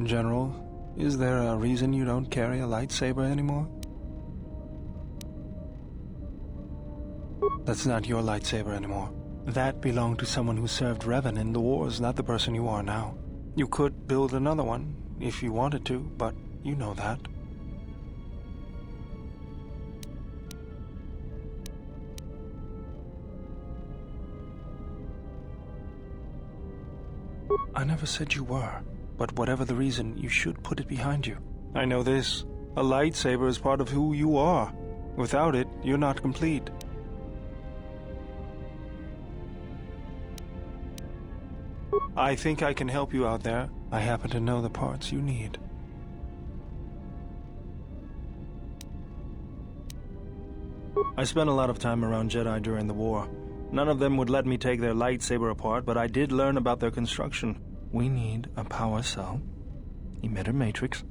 General, is there a reason you don't carry a lightsaber anymore? That's not your lightsaber anymore. That belonged to someone who served Revan in the wars, not the person you are now. You could build another one, if you wanted to, but you know that. I never said you were, but whatever the reason, you should put it behind you. I know this. A lightsaber is part of who you are. Without it, you're not complete. I think I can help you out there. I happen to know the parts you need. I spent a lot of time around Jedi during the war. None of them would let me take their lightsaber apart, but I did learn about their construction. We need a power cell, emitter matrix,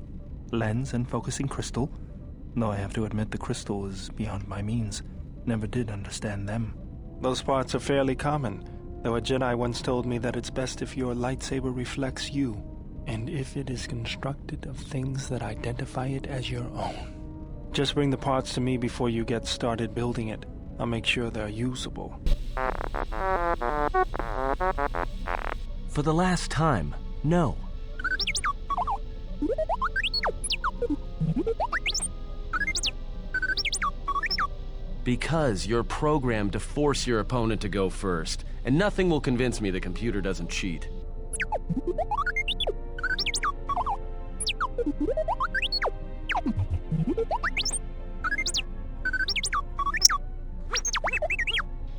lens and focusing crystal, though I have to admit the crystal is beyond my means. Never did understand them. Those parts are fairly common, though a Jedi once told me that it's best if your lightsaber reflects you, and if it is constructed of things that identify it as your own. Just bring the parts to me before you get started building it. I'll make sure they're usable. For the last time, no. Because you're programmed to force your opponent to go first, and nothing will convince me the computer doesn't cheat.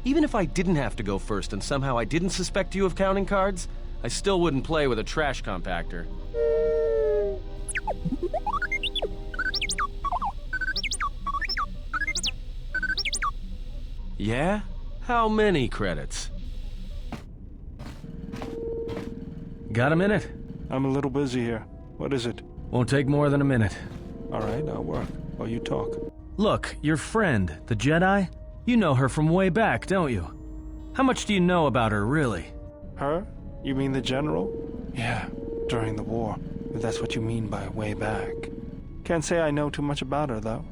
Even if I didn't have to go first and somehow I didn't suspect you of counting cards, I still wouldn't play with a trash compactor. Yeah? How many credits? Got a minute? I'm a little busy here. What is it? Won't take more than a minute. All right, I'll work while you talk. Look, your friend, the Jedi, you know her from way back, don't you? How much do you know about her, really? Her? You mean the general? Yeah, during the war. If that's what you mean by way back. Can't say I know too much about her, though.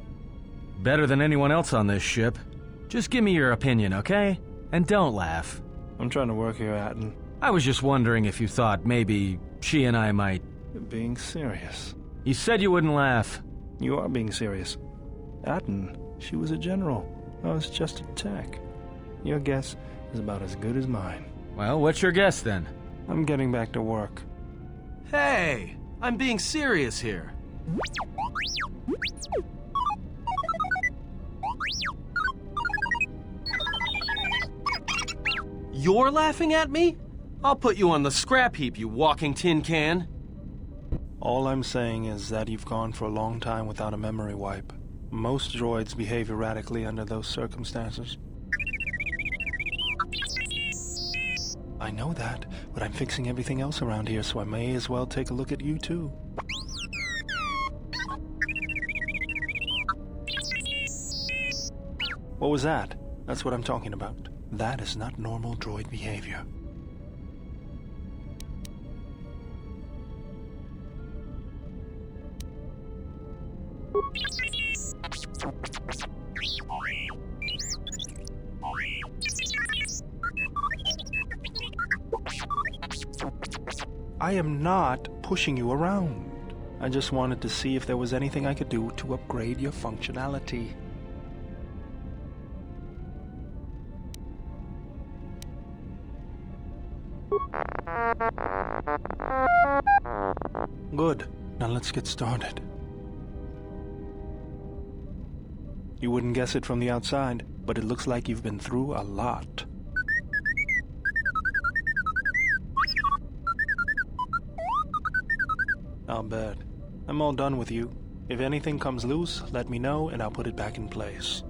Better than anyone else on this ship. Just give me your opinion, okay? And don't laugh. I'm trying to work here, Atten. I was just wondering if you thought maybe she and I might... You're being serious. You said you wouldn't laugh. You are being serious. Atten, she was a general. I was just a tech. Your guess is about as good as mine. Well, what's your guess then? I'm getting back to work. Hey, I'm being serious here. You're laughing at me? I'll put you on the scrap heap, you walking tin can. All I'm saying is that you've gone for a long time without a memory wipe. Most droids behave erratically under those circumstances. I know that, but I'm fixing everything else around here, so I may as well take a look at you too. What was that? That's what I'm talking about. That is not normal droid behavior. I am not pushing you around. I just wanted to see if there was anything I could do to upgrade your functionality. Good. Now let's get started. You wouldn't guess it from the outside, but it looks like you've been through a lot. I'll bet. I'm all done with you. If anything comes loose, let me know and I'll put it back in place.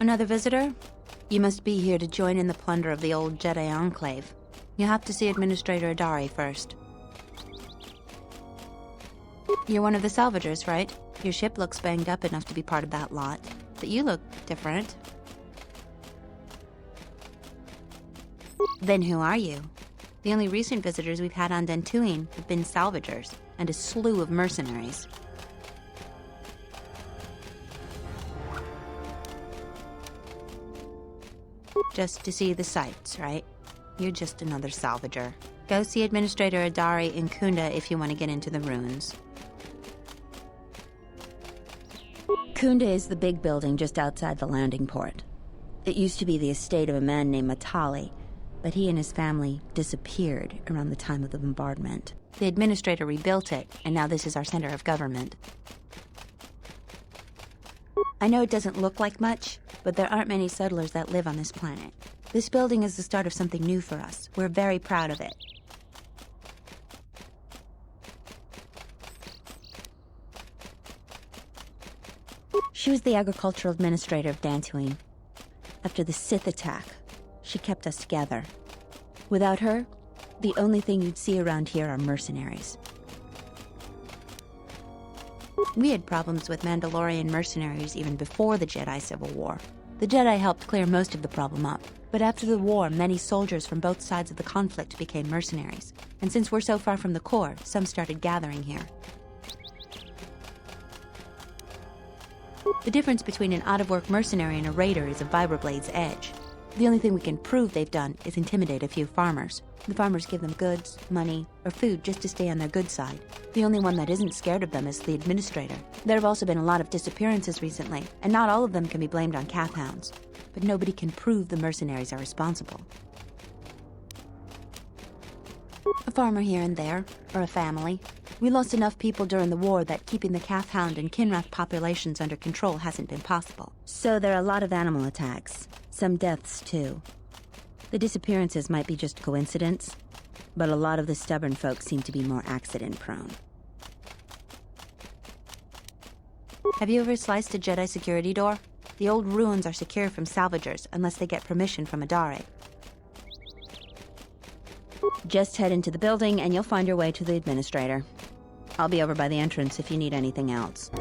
Another visitor? You must be here to join in the plunder of the old Jedi Enclave. You have to see Administrator Adari first. You're one of the salvagers, right? Your ship looks banged up enough to be part of that lot, but you look different. Then who are you? The only recent visitors we've had on Dantooine have been salvagers and a slew of mercenaries. Just to see the sights, right? You're just another salvager. Go see Administrator Adari in Kunda if you want to get into the ruins. Kunda is the big building just outside the landing port. It used to be the estate of a man named Matali, but he and his family disappeared around the time of the bombardment. The Administrator rebuilt it, and now this is our center of government. I know it doesn't look like much, but there aren't many settlers that live on this planet. This building is the start of something new for us. We're very proud of it. She was the agricultural administrator of Dantooine. After the Sith attack, she kept us together. Without her, the only thing you'd see around here are mercenaries. We had problems with Mandalorian mercenaries even before the Jedi Civil War. The Jedi helped clear most of the problem up, but after the war, many soldiers from both sides of the conflict became mercenaries. And since we're so far from the core, some started gathering here. The difference between an out-of-work mercenary and a raider is a vibroblade's edge. The only thing we can prove they've done is intimidate a few farmers. The farmers give them goods, money, or food just to stay on their good side. The only one that isn't scared of them is the administrator. There have also been a lot of disappearances recently, and not all of them can be blamed on Kath hounds. But nobody can prove the mercenaries are responsible. A farmer here and there, or a family. We lost enough people during the war that keeping the Kath hound and Kinrath populations under control hasn't been possible. So there are a lot of animal attacks. Some deaths, too. The disappearances might be just coincidence, but a lot of the stubborn folk seem to be more accident-prone. Have you ever sliced a Jedi security door? The old ruins are secure from salvagers unless they get permission from Adare. Just head into the building and you'll find your way to the administrator. I'll be over by the entrance if you need anything else.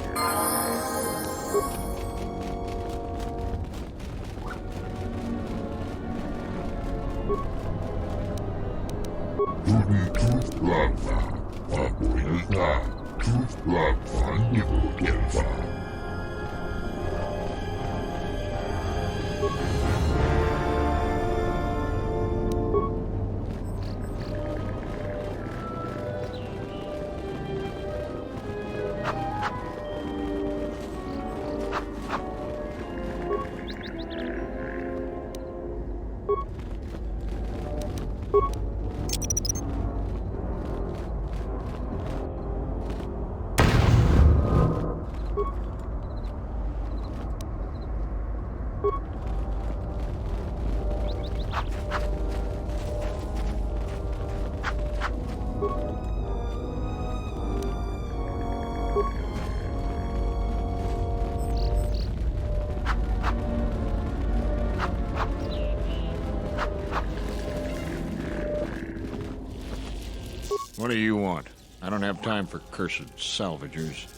do you want? I don't have time for cursed salvagers.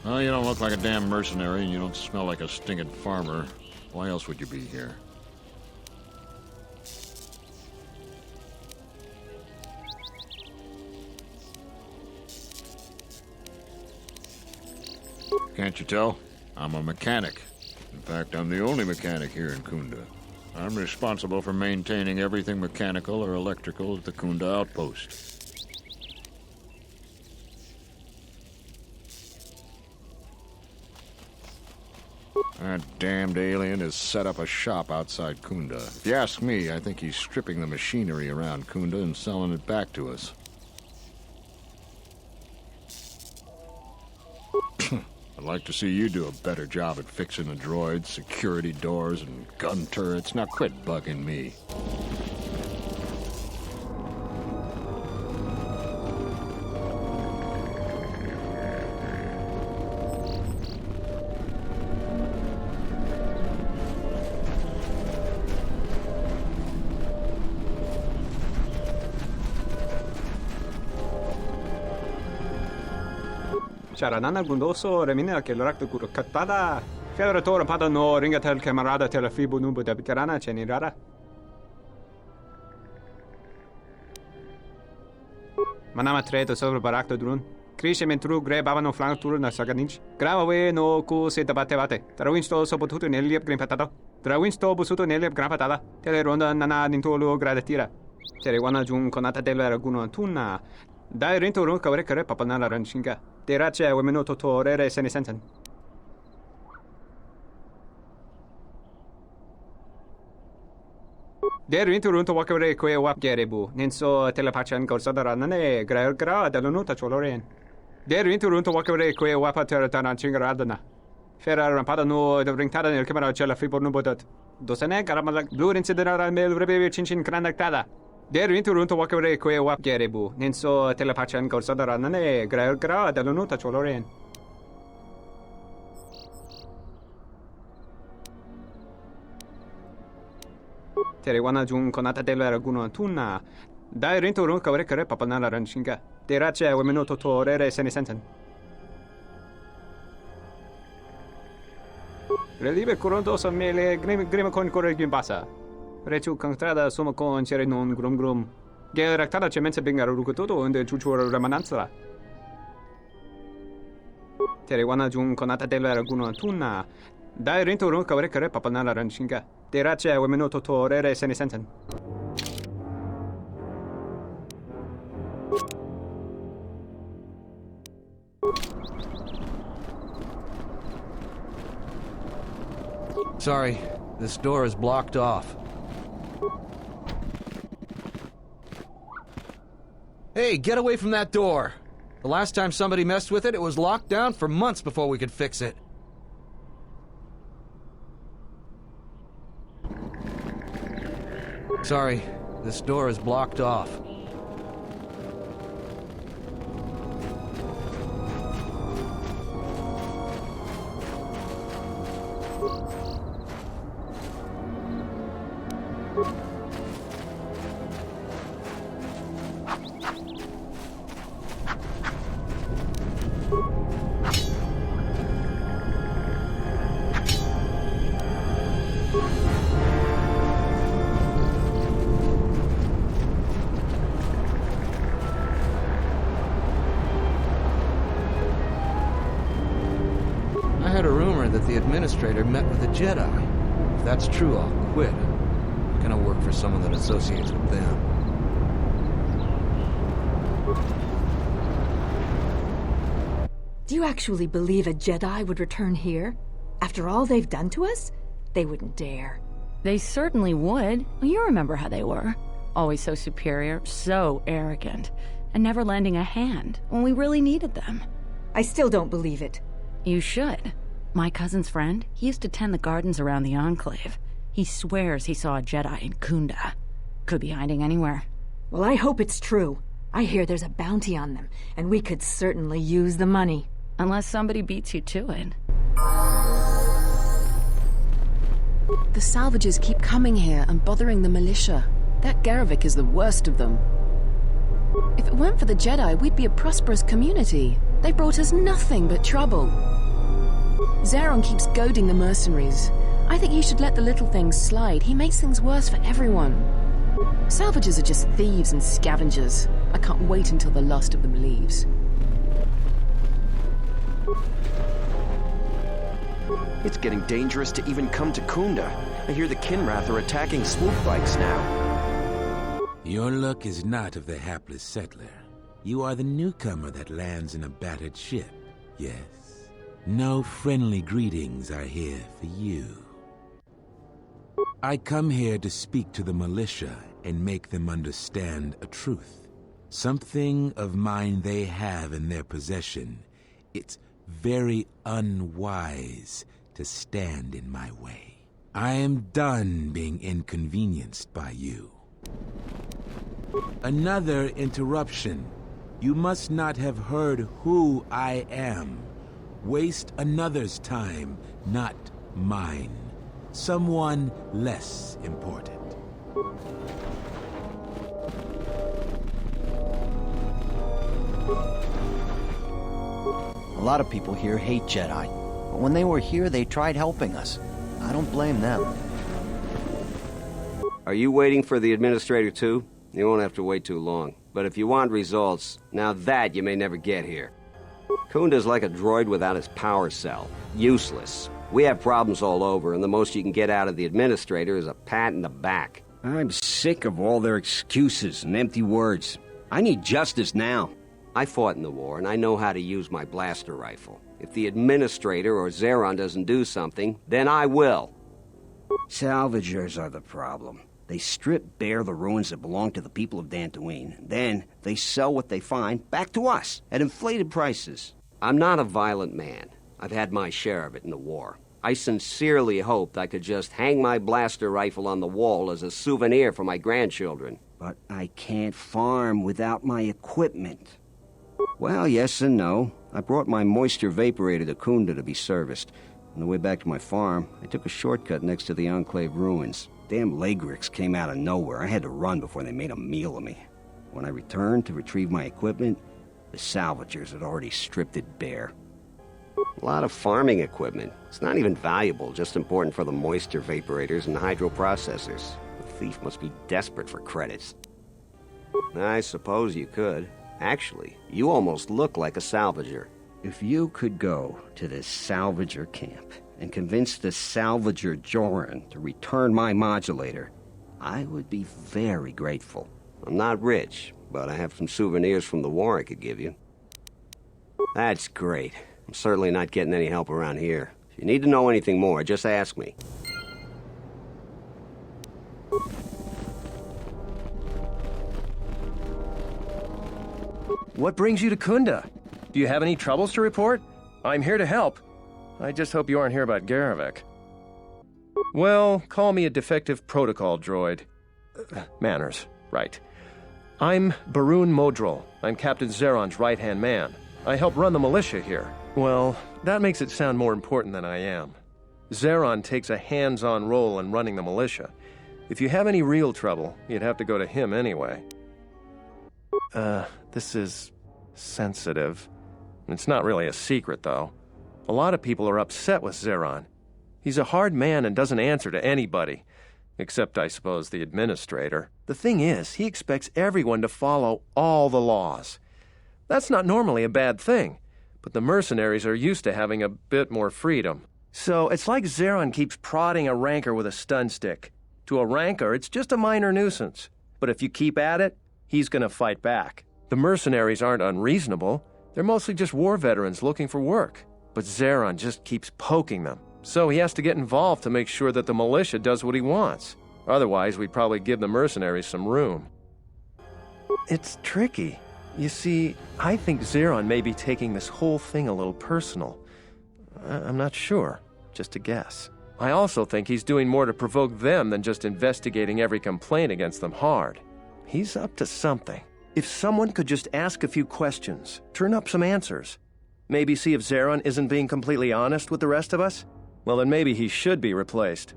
Well, you don't look like a damn mercenary, and you don't smell like a stinking farmer. Why else would you be here? Can't you tell? I'm a mechanic. In fact, I'm the only mechanic here in Kunda. I'm responsible for maintaining everything mechanical or electrical at the Kunda outpost. That damned alien has set up a shop outside Kunda. If you ask me, I think he's stripping the machinery around Kunda and selling it back to us. I'd like to see you do a better job at fixing the droids, security doors, and gun turrets. Now quit bugging me. Sharanana gundoso remina che l'orakto kuro katpada. Federatore padano ringatel camarada tela fibu nubu da bitarana cenirara. Manama treto sobre barakto drun. Krishe mentru gre babano flank turu na saganinch. Gravawe no ku se tabate bate. Trawinsto so potuto neliep grimpatado. Trawinsto busuto neliep grampatala. Tele ronda nana nintolo gradatira. Tere wana jun konata della raguno tunna. Dai rinto run kavre kare papanala ranchinga. Terace wemeno totorere sene sensen. Der rinto run to wakavre koe wap gerebu. Ninso telepachan korsada nane gra dalonuta choloren. Der rinto run to wakavre koe wapa teratana chingaradana. Fera rampada no de ringtada nel camera cella fibor nubodat. Dosene garamala blue incidera mel rebe chinchin granactada. Der rinto wakavre koe wap gerebu. Ninso telepachan korsada nane gra dalonuta choloren. Tere wana jun konata della raguno tunna. Dai rinto run kavre kare papanala ranchinga. Terace wemeno totorere sene sensen. Relive corondoso mele grima con corre gimbasa. Rechu contrada suma con cere non grum. Gel ractada cemenza benga rukutoto unde chuchura ramananza. Tere wana jun konata della raguno tunna. Dai rinto run kavre kare papanala ranchinga. Terace wemeno totorere sene sensen. Sorry, this door is blocked off. Hey, get away from that door! The last time somebody messed with it, it was locked down for months before we could fix it. Sorry, this door is blocked off. I heard a rumor that the administrator met with a Jedi. If that's true, I'll quit. I'm gonna work for someone that associates with them. Do you actually believe a Jedi would return here? After all they've done to us? They wouldn't dare. They certainly would. You remember how they were. Always so superior, so arrogant, and never lending a hand when we really needed them. I still don't believe it. You should. My cousin's friend, he used to tend the gardens around the Enclave. He swears he saw a Jedi in Kunda. Could be hiding anywhere. Well, I hope it's true. I hear there's a bounty on them, and we could certainly use the money. Unless somebody beats you to it. The salvagers keep coming here and bothering the militia. That Garvik is the worst of them. If it weren't for the Jedi, we'd be a prosperous community. They brought us nothing but trouble. Zeron keeps goading the mercenaries. I think he should let the little things slide. He makes things worse for everyone. Salvagers are just thieves and scavengers. I can't wait until the last of them leaves. It's getting dangerous to even come to Kunda. I hear the Kinrath are attacking swoop bikes now. Your luck is not of the hapless settler. You are the newcomer that lands in a battered ship. Yes. No friendly greetings are here for you. I come here to speak to the militia and make them understand a truth. Something of mine they have in their possession. It's very unwise to stand in my way. I am done being inconvenienced by you. Another interruption. You must not have heard who I am. Waste another's time, not mine. Someone less important. A lot of people here hate Jedi, but when they were here, they tried helping us. I don't blame them. Are you waiting for the administrator too? You won't have to wait too long. But if you want results, now that you may never get here. Kunda's like a droid without his power cell. Useless. We have problems all over, and the most you can get out of the administrator is a pat in the back. I'm sick of all their excuses and empty words. I need justice now. I fought in the war, and I know how to use my blaster rifle. If the administrator or Zeron doesn't do something, then I will. Salvagers are the problem. They strip bare the ruins that belong to the people of Dantooine. Then they sell what they find back to us at inflated prices. I'm not a violent man. I've had my share of it in the war. I sincerely hoped I could just hang my blaster rifle on the wall as a souvenir for my grandchildren. But I can't farm without my equipment. Well, yes and no. I brought my moisture vaporator to Kunda to be serviced. On the way back to my farm, I took a shortcut next to the Enclave ruins. Damn Lagrix came out of nowhere. I had to run before they made a meal of me. When I returned to retrieve my equipment, the salvagers had already stripped it bare. A lot of farming equipment. It's not even valuable, just important for the moisture vaporators and hydroprocessors. The thief must be desperate for credits. I suppose you could. Actually, you almost look like a salvager. If you could go to this salvager camp and convince the salvager Joran to return my modulator, I would be very grateful. I'm not rich, but I have some souvenirs from the war I could give you. That's great. I'm certainly not getting any help around here. If you need to know anything more, just ask me. What brings you to Kunda? Do you have any troubles to report? I'm here to help. I just hope you aren't here about Garvik. Well, call me a defective protocol droid. Manners, right. I'm Barun Modrol. I'm Captain Zeron's right-hand man. I help run the militia here. Well, that makes it sound more important than I am. Zeron takes a hands-on role in running the militia. If you have any real trouble, you'd have to go to him anyway. This is sensitive. It's not really a secret, though. A lot of people are upset with Zeron. He's a hard man and doesn't answer to anybody. Except, I suppose, the administrator. The thing is, he expects everyone to follow all the laws. That's not normally a bad thing, but the mercenaries are used to having a bit more freedom. So it's like Zeron keeps prodding a rancor with a stun stick. To a rancor, it's just a minor nuisance. But if you keep at it, he's gonna fight back. The mercenaries aren't unreasonable. They're mostly just war veterans looking for work. But Zeron just keeps poking them. So he has to get involved to make sure that the militia does what he wants. Otherwise, we'd probably give the mercenaries some room. It's tricky. You see, I think Zeron may be taking this whole thing a little personal. I'm not sure. Just a guess. I also think he's doing more to provoke them than just investigating every complaint against them hard. He's up to something. If someone could just ask a few questions, turn up some answers, maybe see if Zeron isn't being completely honest with the rest of us, well then maybe he should be replaced.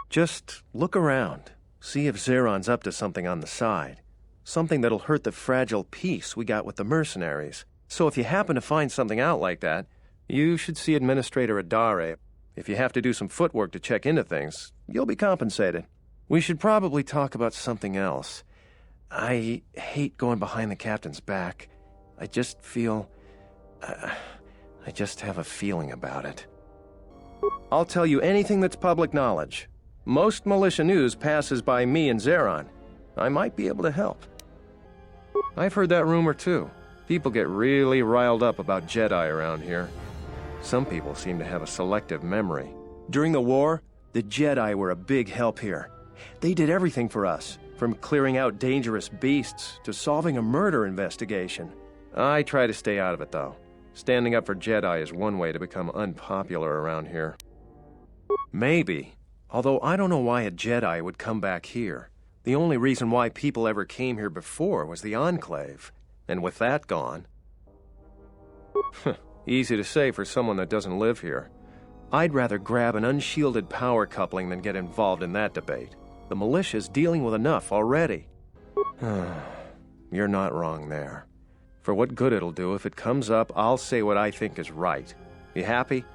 Just look around. See if Zeron's up to something on the side. Something that'll hurt the fragile peace we got with the mercenaries. So if you happen to find something out like that, you should see Administrator Adare. If you have to do some footwork to check into things, you'll be compensated. We should probably talk about something else. I hate going behind the captain's back. I just feel... I just have a feeling about it. I'll tell you anything that's public knowledge. Most militia news passes by me and Zeron. I might be able to help. I've heard that rumor too. People get really riled up about Jedi around here. Some people seem to have a selective memory. During the war, the Jedi were a big help here. They did everything for us, from clearing out dangerous beasts to solving a murder investigation. I try to stay out of it, though. Standing up for Jedi is one way to become unpopular around here. Maybe, although I don't know why a Jedi would come back here. The only reason why people ever came here before was the Enclave, and with that gone... Easy to say for someone that doesn't live here. I'd rather grab an unshielded power coupling than get involved in that debate. The militia's dealing with enough already. You're not wrong there. For what good it'll do, if it comes up, I'll say what I think is right. You happy?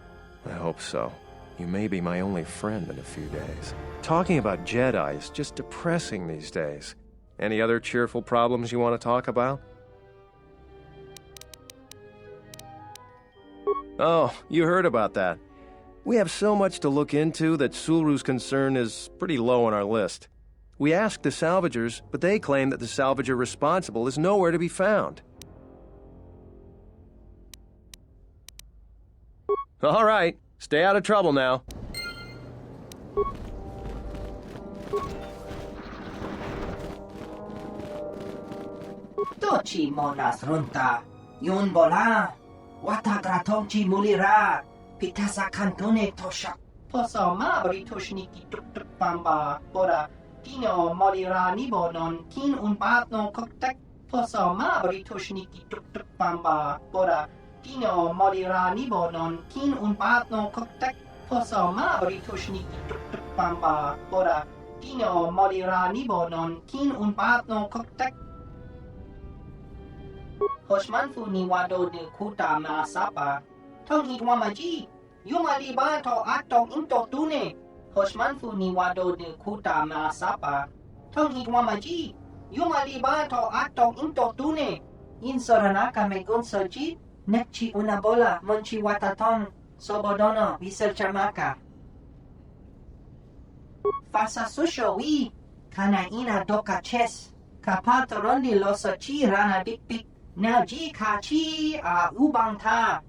I hope so. You may be my only friend in a few days. Talking about Jedi is just depressing these days. Any other cheerful problems you want to talk about? Oh, you heard about that. We have so much to look into that Sulru's concern is pretty low on our list. We asked the salvagers, but they claim that the salvager responsible is nowhere to be found. All right, stay out of trouble now. Tochi monas runta, yun bola, wata gratonchi mulira, pitasa cantone tosha. Posoma britushniki tuk pamba, bora, tino morira nibonon, tin un patno koktek. Posoma britushniki tuk pamba, bora, tino morira nibonon, tin un patno koktek. Posoma britushniki tuk pamba, bora, tino morira nibonon, tin un patno koktek. Hoshmanfu ni wado de kuta maasapa. Tong hitwamaji. Yumaliba to atong into tune. Hoshmanfu ni wado de kuta maasapa. Tong hitwamaji. Yumaliba to atong into tune. Insoranaka megunsoji. Nekchi unabola monchi wataton. Sobodono viselchamaka. Fasa susho wi. Kanaina doka ches. Kapato rondi losochi rana bik bik. Now ji kachi a ubangta.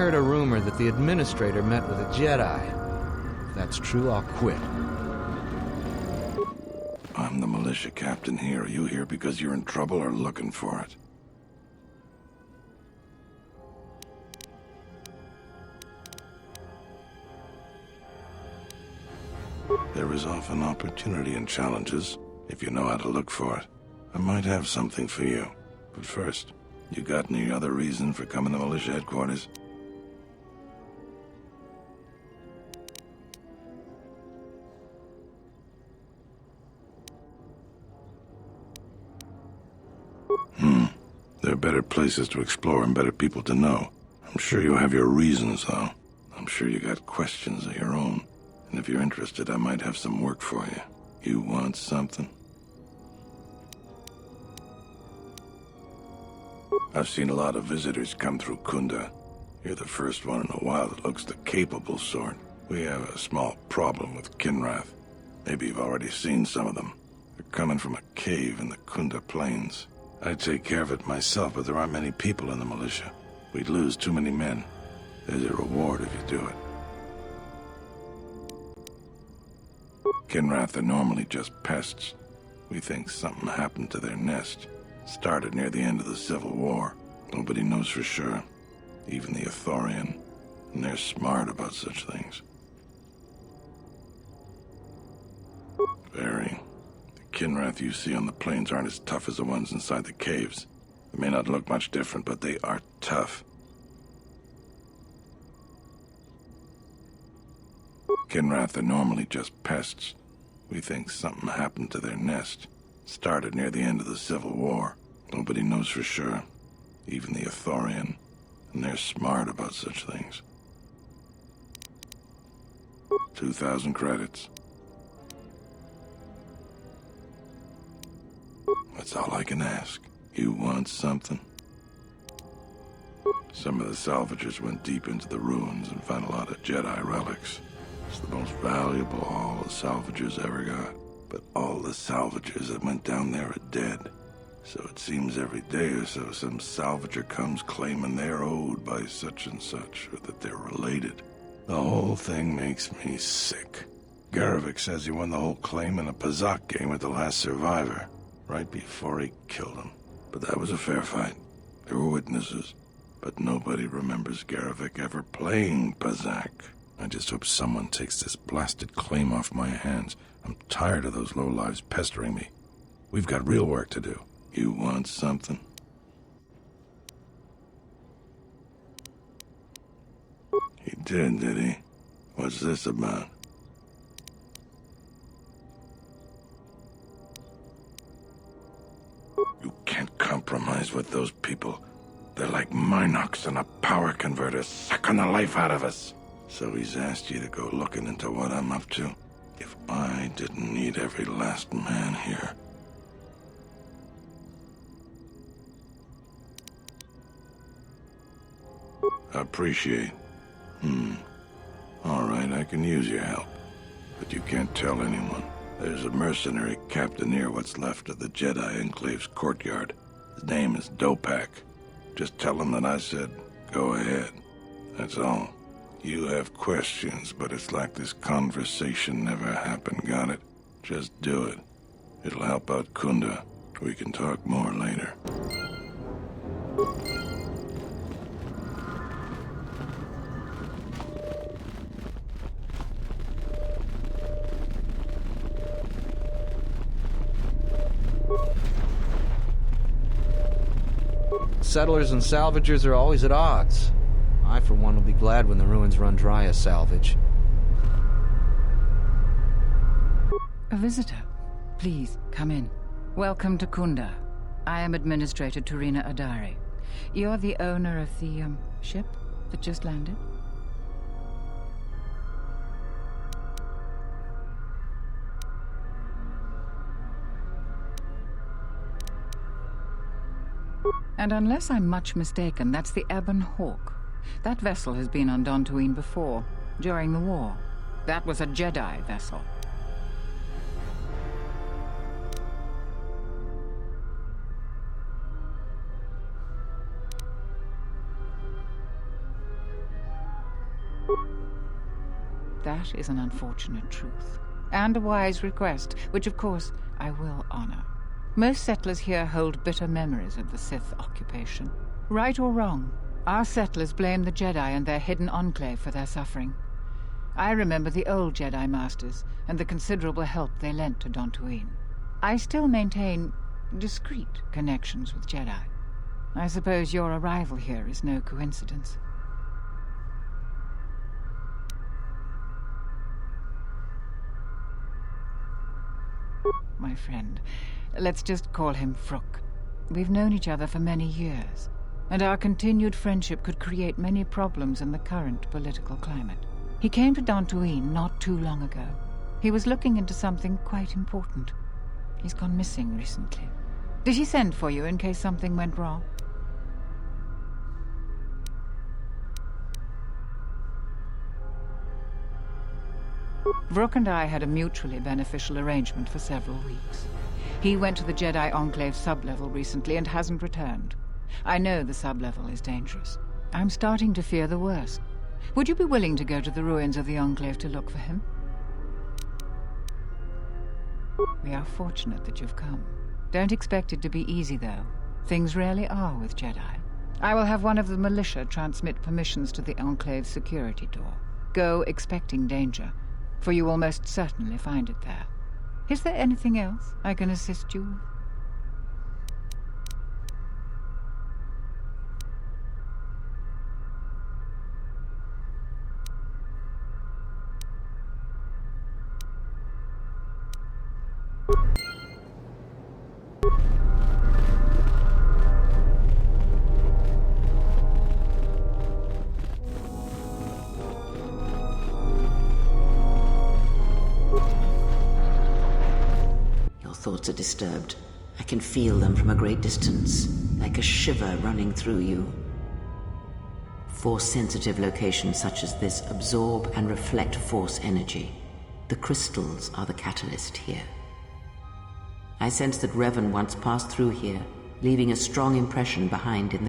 heard a rumor that the Administrator met with a Jedi. If that's true, I'll quit. I'm the militia captain here. Are you here because you're in trouble or looking for it? There is often opportunity in challenges, if you know how to look for it. I might have something for you. But first, you got any other reason for coming to militia headquarters? There are better places to explore and better people to know. I'm sure you have your reasons, though. I'm sure you got questions of your own. And if you're interested, I might have some work for you. You want something? I've seen a lot of visitors come through Kunda. You're the first one in a while that looks the capable sort. We have a small problem with Kinrath. Maybe you've already seen some of them. They're coming from a cave in the Kunda Plains. I'd take care of it myself, but there aren't many people in the militia. We'd lose too many men. There's a reward if you do it. Kinrath are normally just pests. We think something happened to their nest. Started near the end of the Civil War. Nobody knows for sure. Even the Ithorian. And they're smart about such things. Very. The Kinrath you see on the plains aren't as tough as the ones inside the caves. They may not look much different, but they are tough. Kinrath are normally just pests. We think something happened to their nest. Started near the end of the Civil War. Nobody knows for sure. Even the Ithorian. And they're smart about such things. 2,000 credits. That's all I can ask. You want something? Some of the salvagers went deep into the ruins and found a lot of Jedi relics. It's the most valuable haul the salvagers ever got. But all the salvagers that went down there are dead. So it seems every day or so some salvager comes claiming they're owed by such and such, or that they're related. The whole thing makes me sick. Garevik says he won the whole claim in a Pazak game with the last survivor, right before he killed him. But that was a fair fight. There were witnesses. But nobody remembers Garevik ever playing Pazak. I just hope someone takes this blasted claim off my hands. I'm tired of those lowlives pestering me. We've got real work to do. You want something? He did he? What's this about? You can't compromise with those people. They're like Minox and a power converter, sucking the life out of us. So he's asked you to go looking into what I'm up to. If I didn't need every last man here. Appreciate. All right, I can use your help. But you can't tell anyone. There's a mercenary captain near what's left of the Jedi Enclave's courtyard. His name is Dopak. Just tell him that I said, go ahead. That's all. You have questions, but it's like this conversation never happened, got it? Just do it. It'll help out Kunda. We can talk more later. Settlers and salvagers are always at odds. I, for one, will be glad when the ruins run dry as salvage. A visitor. Please, come in. Welcome to Kunda. I am Administrator Turina Adari. You're the owner of the, ship that just landed? And unless I'm much mistaken, that's the Ebon Hawk. That vessel has been on Dantooine before, during the war. That was a Jedi vessel. That is an unfortunate truth, and a wise request, which of course I will honor. Most settlers here hold bitter memories of the Sith occupation. Right or wrong, our settlers blame the Jedi and their hidden enclave for their suffering. I remember the old Jedi Masters and the considerable help they lent to Dantooine. I still maintain discreet connections with Jedi. I suppose your arrival here is no coincidence. My friend, let's just call him Frook. We've known each other for many years, and our continued friendship could create many problems in the current political climate. He came to Dantooine not too long ago. He was looking into something quite important. He's gone missing recently. Did he send for you in case something went wrong? Vrook and I had a mutually beneficial arrangement for several weeks. He went to the Jedi Enclave sublevel recently and hasn't returned. I know the sublevel is dangerous. I'm starting to fear the worst. Would you be willing to go to the ruins of the Enclave to look for him? We are fortunate that you've come. Don't expect it to be easy, though. Things rarely are with Jedi. I will have one of the militia transmit permissions to the Enclave's security door. Go expecting danger, for you will most certainly find it there. Is there anything else I can assist you with? Thoughts are disturbed. I can feel them from a great distance, like a shiver running through you. Force-sensitive locations such as this absorb and reflect Force energy. The crystals are the catalyst here. I sense that Revan once passed through here, leaving a strong impression behind in the